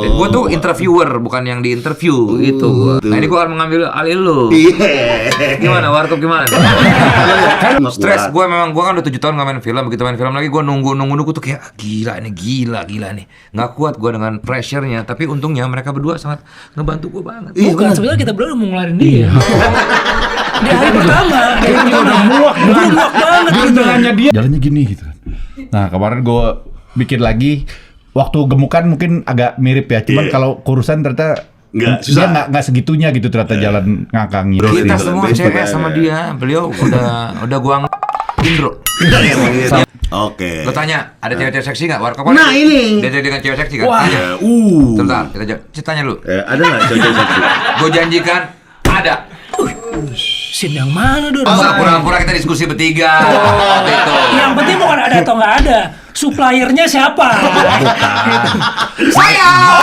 Gue tuh interviewer, bukan yang diinterview gitu gua. Nah ini gue akan mengambil alih lu. Gimana, Warkop gimana? Stres, gue memang, gue kan udah 7 tahun gak main film. Begitu main film lagi, gue nunggu tuh kayak gila nih. Gak kuat gue dengan pressure-nya. Tapi untungnya mereka berdua sangat ngebantu gue banget. Bukan, sebenarnya kita berdua udah mau ngelarin dia. Di hari pertama, udah muak banget gitu. Dia jalannya gini gitu. Nah kemarin gue bikin lagi. Waktu gemukan mungkin agak mirip ya, cuman kalau kurusan ternyata dia nggak segitunya gitu ternyata jalan ngangkang gitu. Kita semua cewek sama dia, beliau udah gua Indro. Oke. Lo tanya, ada cewek-cewek seksi nggak? Warkop Nah, ini. dia dengan cewek seksi kan? Wah. Tanya. Bentar, kita tanya lu. Ada nggak cewek seksi? Gue janjikan ada. Scene yang mana dong? Pura-pura kita diskusi bertiga. Itu. Yang penting bukan ada atau nggak ada. Suppliernya siapa? Saya.